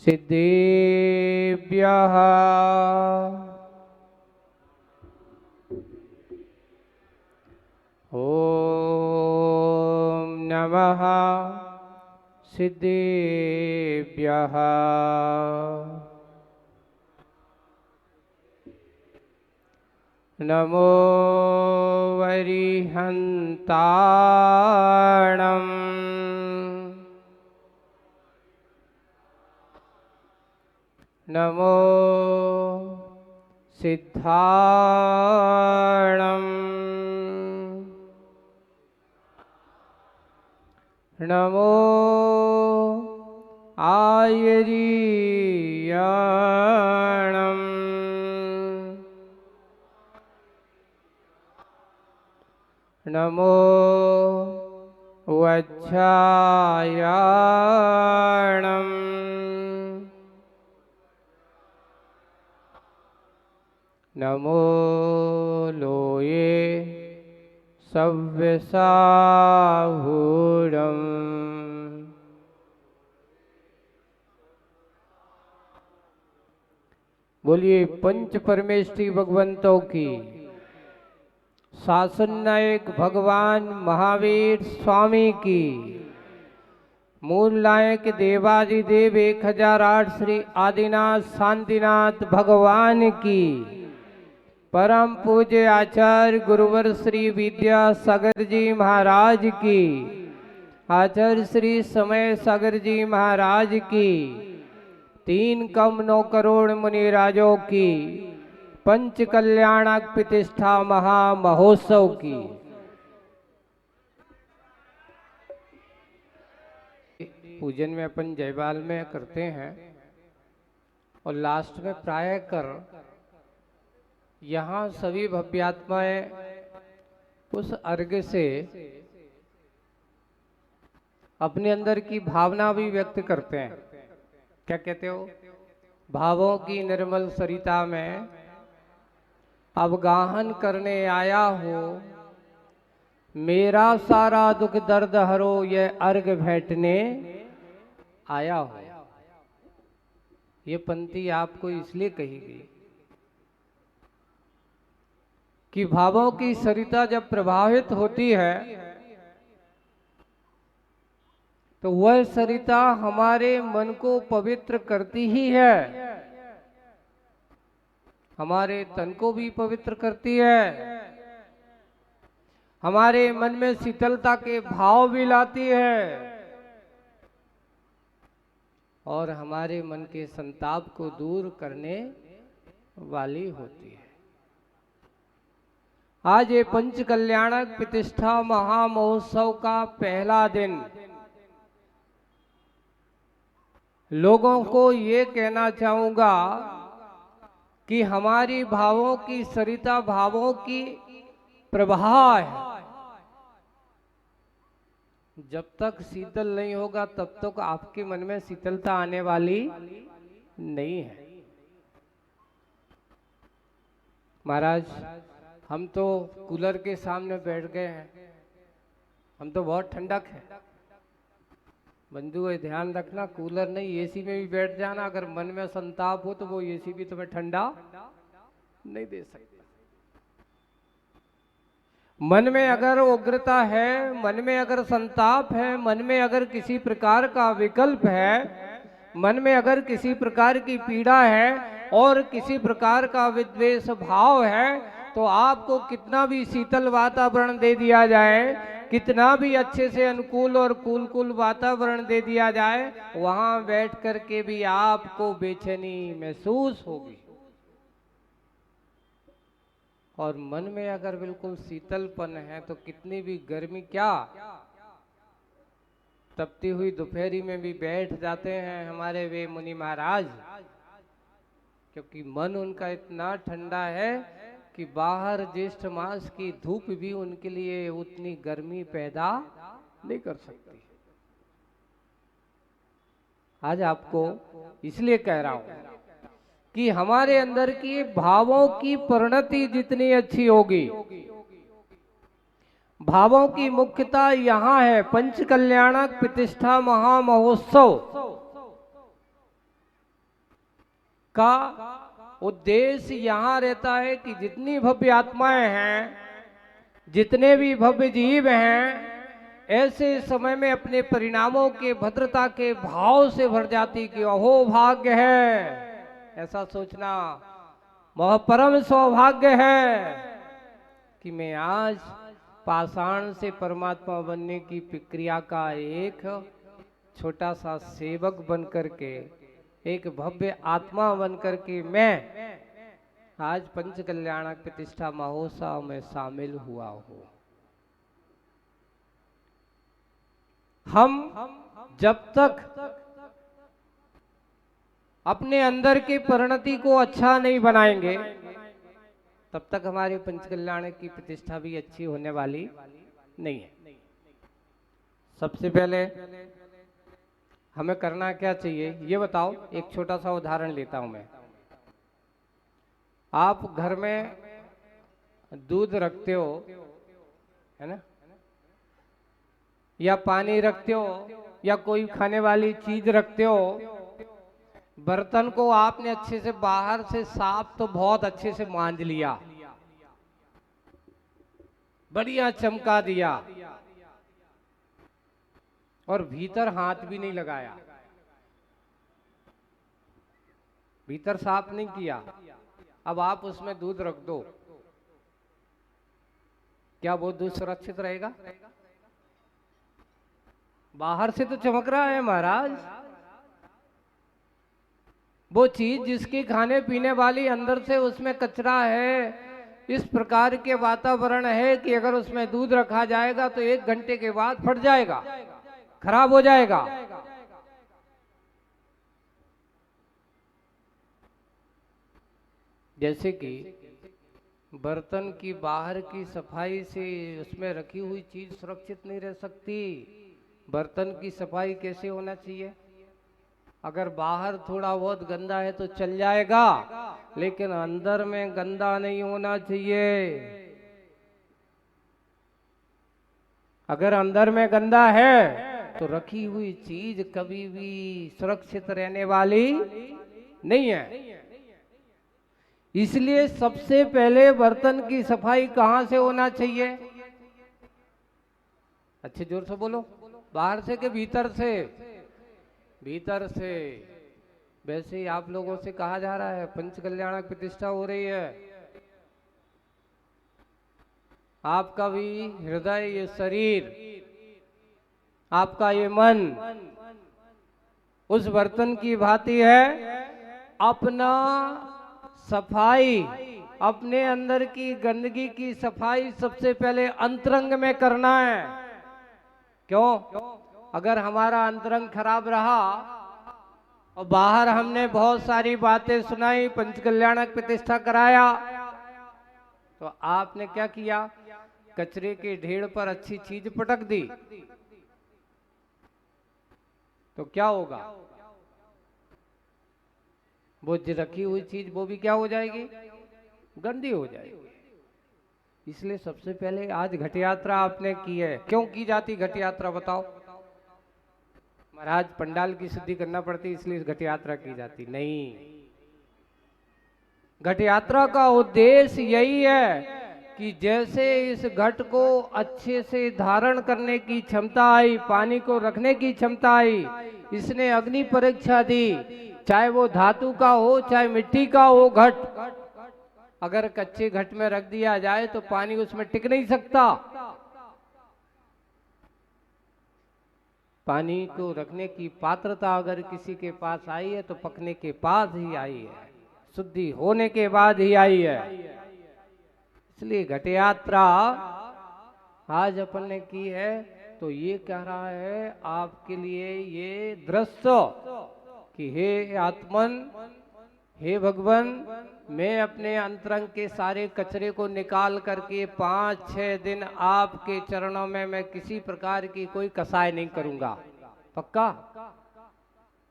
सिद्धेभ्यः ॐ नमः सिद्धेभ्यः। नमो वरिहन्ताणं नमो सिद्धाणं नमो आयर्याणं नमो वज्रायाणं नमो लोये सव्यसाहूढम्। बोलिए पंच परमेष्ठी भगवंतों की, शासन नायक भगवान महावीर स्वामी की, मूल नायक देवादिदेव 1008 श्री आदिनाथ शांतिनाथ भगवान की, परम पूज्य आचार्य गुरुवर श्री विद्यासागर जी महाराज की, आचार्य श्री समय सागर जी महाराज की, 3 कम 9 करोड़ मुनिराजों की, पंच कल्याणक प्रतिष्ठा महामहोत्सव की। पूजन में अपन जयबाल में करते हैं और लास्ट में प्राय कर यहाँ सभी भव्यात्माएं उस अर्घ्य से अपने अंदर की भावना भी व्यक्त करते हैं। क्या कहते हो? भावों की निर्मल सरिता में अवगाहन करने आया हो, मेरा सारा दुख दर्द हरो ये अर्घ भेंटने आया हो। ये पंक्ति आपको इसलिए कही गई कि भावों की सरिता जब प्रभावित होती है तो वह सरिता हमारे मन को पवित्र करती ही है, हमारे तन को भी पवित्र करती है, हमारे मन में शीतलता के भाव भी लाती है और हमारे मन के संताप को दूर करने वाली होती है। आज ये पंच कल्याणक प्रतिष्ठा महामहोत्सव का पहला दिन लोगों को ये कहना चाहूंगा कि हमारी भावों की सरिता भावों की प्रवाह है। जब तक शीतल नहीं होगा तब तक आपके मन में शीतलता आने वाली नहीं है। महाराज, हम तो कूलर के सामने बैठ गए हैं, हम तो बहुत ठंडक है। बंधु ये ध्यान रखना, कूलर नहीं एसी में भी बैठ जाना, अगर मन में संताप हो तो वो एसी भी तुम्हें ठंडा नहीं दे सकता। मन में अगर उग्रता है, मन में अगर संताप है, मन में अगर किसी प्रकार का विकल्प है, मन में अगर किसी प्रकार की पीड़ा है और किसी प्रकार का विद्वेष भाव है, तो आपको कितना भी शीतल वातावरण दे दिया जाए, कितना भी अच्छे से अनुकूल और कूल वातावरण दे दिया जाए, वहां बैठ करके भी आपको बेचैनी महसूस होगी। और मन में अगर बिल्कुल शीतलपन है तो कितनी भी गर्मी, क्या तपती हुई दोपहरी में भी बैठ जाते हैं हमारे वे मुनि महाराज, क्योंकि मन उनका इतना ठंडा है कि बाहर ज्येष्ठ मास की धूप भी उनके लिए उतनी गर्मी पैदा नहीं कर सकती। आज आपको इसलिए कह रहा हूं कि हमारे अंदर की भावों की परिणति जितनी अच्छी होगी, भावों की मुख्यता यहाँ है। पंच कल्याणक प्रतिष्ठा महामहोत्सव का उद्देश्य यहाँ रहता है कि जितनी भव्य आत्माएं हैं, जितने भी भव्य जीव हैं, ऐसे समय में अपने परिणामों के भद्रता के भाव से भर जाती कि अहो भाग्य है। ऐसा सोचना वह परम सौभाग्य है कि मैं आज पाषाण से परमात्मा बनने की प्रक्रिया का एक छोटा सा सेवक बन करके, एक भव्य आत्मा बन करके मैं आज पंच कल्याणक प्रतिष्ठा महोत्सव में शामिल हुआ हूँ। हम जब तक अपने अंदर की परिणति को अच्छा नहीं बनाएंगे, तब तक हमारी पंच कल्याणक की प्रतिष्ठा भी अच्छी होने वाली नहीं है। सबसे पहले हमें करना क्या चाहिए ये बताओ। एक छोटा सा उदाहरण लेता हूं मैं। आप घर में दूध रखते हो, है ना, या पानी रखते हो, या कोई खाने वाली चीज रखते हो। बर्तन को आपने अच्छे से बाहर से साफ तो बहुत अच्छे से मांज लिया, बढ़िया चमका दिया, और भीतर हाथ भी नहीं लगाया, भीतर साफ नहीं किया। अब आप उसमें दूध रख दो, क्या वो दूध सुरक्षित रहेगा? बाहर से तो चमक रहा है महाराज, वो चीज जिसकी खाने पीने वाली अंदर से उसमें कचरा है, इस प्रकार के वातावरण है कि अगर उसमें दूध रखा जाएगा तो 1 घंटे के बाद फट जाएगा, खराब हो जाएगा। जैसे कि बर्तन की बाहर की सफाई से उसमें रखी हुई चीज सुरक्षित नहीं रह सकती। बर्तन की सफाई कैसे होना चाहिए? अगर बाहर थोड़ा बहुत गंदा है तो चल जाएगा, लेकिन अंदर में गंदा नहीं होना चाहिए। अगर अंदर में गंदा है तो रखी हुई चीज कभी भी सुरक्षित रहने वाली नहीं है। इसलिए सबसे पहले बर्तन की सफाई कहां से होना चाहिए? अच्छे जोर से बोलो, बाहर से कि भीतर से? भीतर से। वैसे ही आप लोगों से कहा जा रहा है पंच कल्याणक प्रतिष्ठा हो रही है, आपका भी हृदय, ये शरीर, आपका ये मन उस बर्तन की भांति है। अपना सफाई, अपने अंदर की गंदगी की सफाई सबसे पहले अंतरंग में करना है। क्यों? अगर हमारा अंतरंग खराब रहा और बाहर हमने बहुत सारी बातें सुनाई, पंच कल्याणक प्रतिष्ठा कराया, तो आपने क्या किया? कचरे के ढेर पर अच्छी चीज पटक दी, तो क्या होगा? वो जो रखी हुई चीज वो भी क्या हो जाएगी? गंदी हो जाएगी। इसलिए सबसे पहले आज घट यात्रा आपने की है। क्यों की जाती घट यात्रा बताओ? महाराज पंडाल की शुद्धि करना पड़ती इसलिए घट यात्रा की जाती नहीं। घट यात्रा का उद्देश्य यही है कि जैसे इस घट को अच्छे से धारण करने की क्षमता आई, पानी को रखने की क्षमता आई, इसने अग्नि परीक्षा दी, चाहे वो धातु का हो चाहे मिट्टी का हो घट, अगर कच्चे घट में रख दिया जाए तो पानी उसमें टिक नहीं सकता। पानी को रखने की पात्रता अगर किसी के पास आई है तो पकने के बाद ही आई है, शुद्धि होने के बाद ही आई है। इसलिए घट यात्रा आज अपन ने की है तो ये कह रहा है आपके लिए ये दृश्य कि हे आत्मन, हे भगवान, मैं अपने अंतरंग के सारे कचरे को निकाल करके 5-6 दिन आपके चरणों में मैं किसी प्रकार की कोई कसाय नहीं करूंगा। पक्का?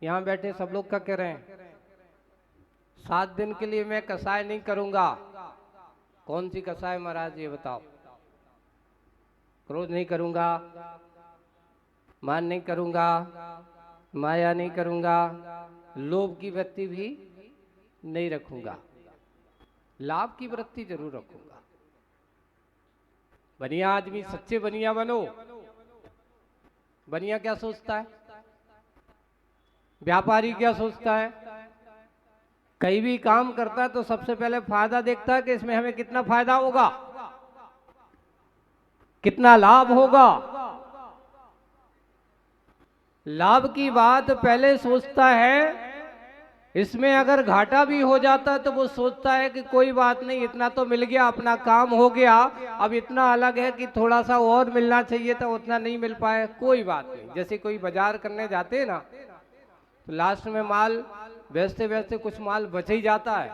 यहाँ बैठे सब लोग क्या कह रहे हैं? 7 दिन के लिए मैं कसाय नहीं करूंगा। कौन सी कसाय महाराज ये बताओ? क्रोध नहीं करूंगा, मान नहीं करूंगा, माया नहीं करूंगा, लोभ की वृत्ति भी नहीं रखूंगा, लाभ की वृत्ति जरूर रखूंगा। बनिया आदमी, सच्चे बनिया बनो। बनिया क्या सोचता है, व्यापारी क्या सोचता है, कहीं भी काम करता है तो सबसे पहले फायदा देखता है कि इसमें हमें कितना फायदा होगा, कितना लाभ होगा। लाभ की बात पहले सोचता है, इसमें अगर घाटा भी हो जाता है तो वो सोचता है कि कोई बात नहीं, इतना तो मिल गया, अपना काम हो गया। अब इतना अलग है कि थोड़ा सा और मिलना चाहिए था, उतना नहीं मिल पाया, कोई बात नहीं। जैसे कोई बाजार करने जाते हैं ना, तो लास्ट में माल बेचते बेचते कुछ माल बच ही जाता है,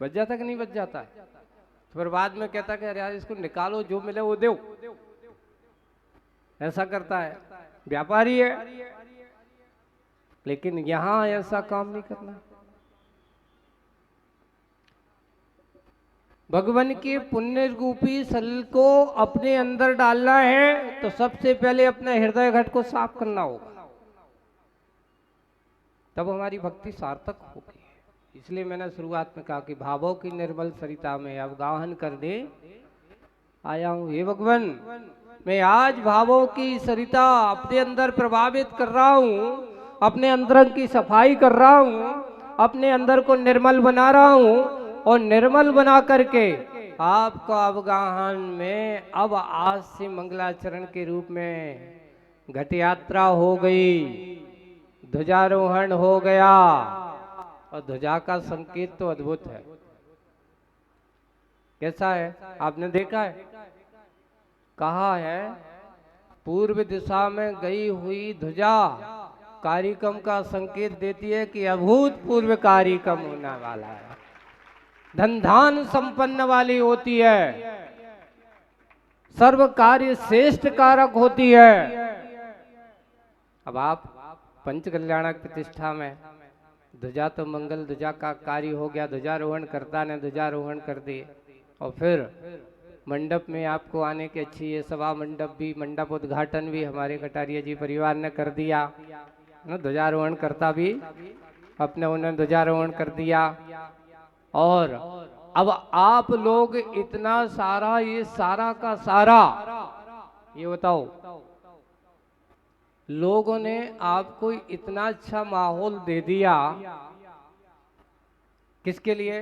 बच जाता कि नहीं बच जाता है, तो फिर बाद में कहता है कि अरे यार इसको निकालो, जो मिले वो दो। ऐसा करता है, व्यापारी है। लेकिन यहां ऐसा काम नहीं करना। भगवान के पुण्य रूपी सल को अपने अंदर डालना है तो सबसे पहले अपने हृदय घट को साफ करना होगा, तब हमारी भक्ति सार्थक होगी। इसलिए मैंने शुरुआत में कहा कि भावों की निर्मल सरिता में अवगाहन करने आया हूं। हे भगवान, मैं आज भावों की सरिता अपने अंदर प्रभावित कर रहा हूं, अपने अंदर की सफाई कर रहा हूं, अपने अंदर को निर्मल बना रहा हूं, और निर्मल बना करके आपका अवगाहन में अब आज से मंगलाचरण के रूप में घट यात्रा हो गई, ध्वजारोहण हो गया। और ध्वजा का संकेत तो अद्भुत है। कैसा है, आपने देखा है? कहा है पूर्व दिशा में गई हुई ध्वजा कार्यक्रम का संकेत देती है कि अभूतपूर्व कार्यक्रम होने वाला है, धन धान संपन्न वाली होती है, सर्व कार्य श्रेष्ठ कारक होती है। अब आप पंच कल्याणक प्रतिष्ठा में ध्वजा तो मंगल ध्वजा का कार्य हो गया, ध्वजारोहण करता ने ध्वजारोहण कर दिए, और फिर मंडप में आपको आने की अच्छी ये सभा मंडप भी, मंडप उद्घाटन भी हमारे कटारिया जी परिवार ने कर दिया, ध्वजारोहण करता भी अपने उन्होंने ध्वजारोहण कर दिया। और अब आप लोग इतना सारा, ये सारा का सारा, ये बताओ लोगों ने आपको इतना अच्छा माहौल दे दिया, किसके लिए?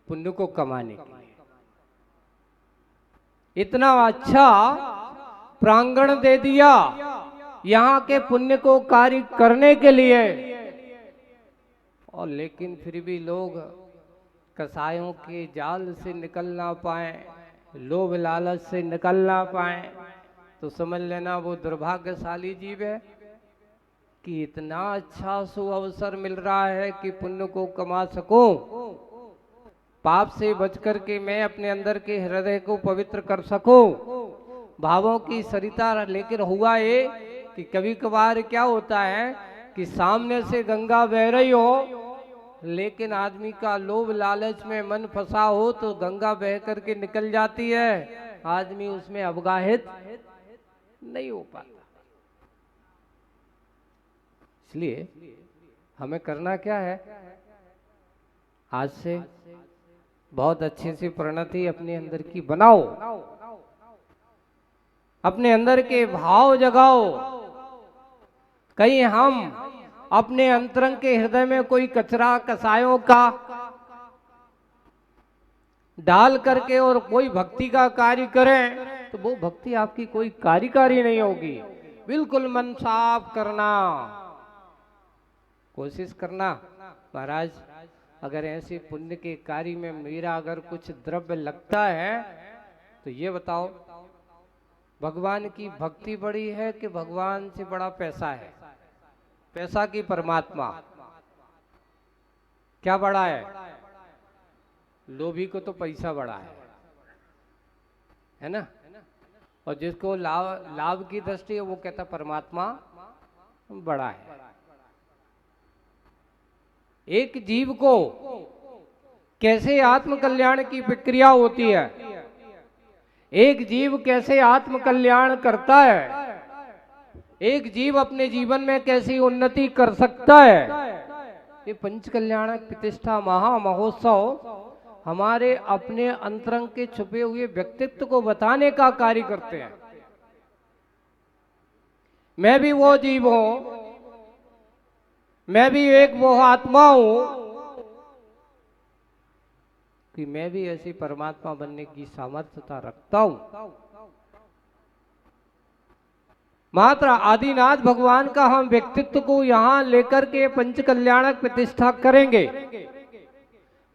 पुण्य को कमाने के लिए। इतना अच्छा प्रांगण दे दिया यहाँ के पुण्य को कार्य करने के लिए, और लेकिन फिर भी लोग कसायों के जाल से निकल ना पाए, लोभ लालच से निकल ना पाए, तो समझ लेना वो दुर्भाग्यशाली जीव है कि इतना अच्छा सुअवसर मिल रहा है कि पुण्य को कमा सकूं, पाप से बचकर के मैं अपने अंदर के हृदय को पवित्र कर सकूं, भावों की सरिता। लेकिन हुआ ये कि कभी कभार क्या होता है कि सामने से गंगा बह रही हो, लेकिन आदमी का लोभ लालच में मन फंसा हो तो गंगा बह करके निकल जाती है, आदमी उसमें अवगाहित नहीं हो पाता। इसलिए हमें करना क्या है, आज से बहुत अच्छी सी प्रणति अपने अंदर की बनाओ, अपने अंदर के भाव जगाओ। कहीं हम अपने अंतरंग के हृदय में कोई कचरा कसायों का डाल करके और कोई भक्ति का कार्य करें तो वो भक्ति आपकी कोई कार्यकारी नहीं होगी। बिल्कुल मन साफ करना, कोशिश करना। महाराज अगर ऐसे पुण्य के कार्य में मेरा अगर कुछ द्रव्य लगता है तो ये बताओ भगवान की भक्ति बड़ी है कि भगवान से बड़ा पैसा है? पैसा की परमात्मा क्या बड़ा है? लोभी को तो पैसा बड़ा है ना? और जिसको लाभ की दृष्टि है वो कहता परमात्मा बड़ा है। एक जीव को कैसे आत्म कल्याण की प्रक्रिया होती है, एक जीव कैसे आत्म कल्याण करता है, एक जीव अपने जीवन में कैसी उन्नति कर सकता है, ये पंच कल्याणक प्रतिष्ठा महा महोत्सव हमारे अपने अंतरंग के छुपे हुए व्यक्तित्व को बताने का कार्य करते हैं। मैं भी वो जीव हूं, मैं भी एक वो आत्मा हूं कि मैं भी ऐसी परमात्मा बनने की सामर्थ्यता रखता हूं। मात्र आदिनाथ भगवान का हम व्यक्तित्व को यहां लेकर के पंच कल्याणक प्रतिष्ठा करेंगे,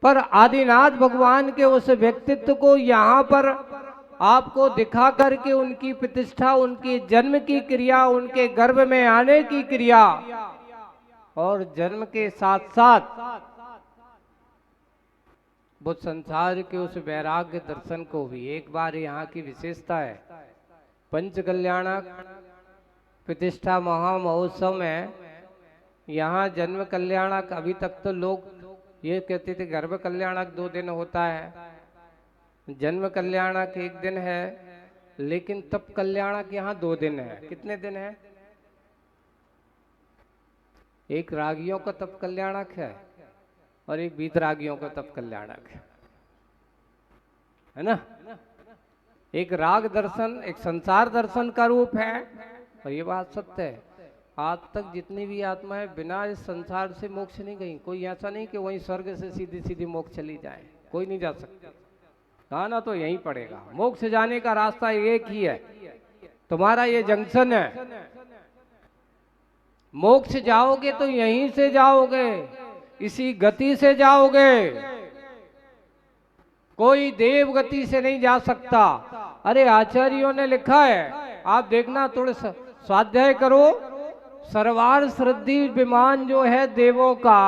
पर आदिनाथ भगवान के उस व्यक्तित्व को यहाँ पर आपको दिखा करके उनकी प्रतिष्ठा, उनके जन्म की क्रिया, उनके गर्भ में आने की क्रिया और जन्म के साथ साथ वो संसार के उस वैराग्य दर्शन को भी एक बार यहाँ की विशेषता है। पंच कल्याणक प्रतिष्ठा महा महोत्सव में यहाँ जन्म कल्याणक, अभी तक तो लोग ये कहते थे गर्भ कल्याणक 2 दिन होता है, जन्म कल्याणक 1 दिन है, लेकिन तप कल्याणक यहाँ 2 दिन है। कितने दिन है? एक रागियों का तप कल्याणक है और एक वीतरागियों का तप कल्याणक है ना। एक राग दर्शन, एक संसार दर्शन का रूप है, और ये बात सत्य है। आज तक जितनी भी आत्माएं बिना इस संसार से मोक्ष नहीं गई। कोई ऐसा नहीं कि वहीं स्वर्ग से सीधी सीधी मोक्ष चली जाए, कोई नहीं जा सकता। जाना तो यहीं पड़ेगा। मोक्ष जाने का रास्ता एक ही है, तुम्हारा ये जंक्शन है। मोक्ष जाओगे तो यहीं से जाओगे, इसी गति से जाओगे, कोई देव गति से नहीं जा सकता। अरे आचार्यों ने लिखा है, आप देखना, थोड़े स्वाध्याय करो। सर्वार सिद्धि विमान जो है देवों का,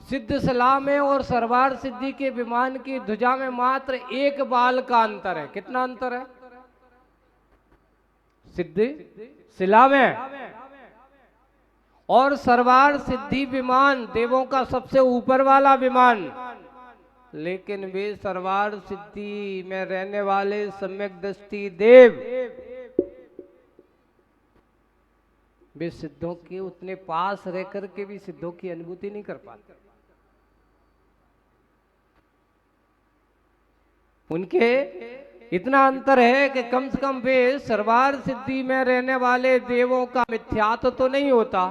सिद्ध सलाह में और सर्वार सिद्धि के विमान की ध्वजा में मात्र 1 बाल का अंतर है। कितना अंतर है? सिद्धि शिला में और सर्वार सिद्धि विमान देवों का सबसे ऊपर वाला विमान, लेकिन वे सर्वार सिद्धि में रहने वाले सम्यक दृष्टि देव, वे सिद्धों के उतने पास रह करके भी सिद्धों की अनुभूति नहीं कर पाते। उनके इतना अंतर है कि कम से कम वे सर्वार सिद्धि में रहने वाले देवों का मिथ्यात्व तो नहीं होता,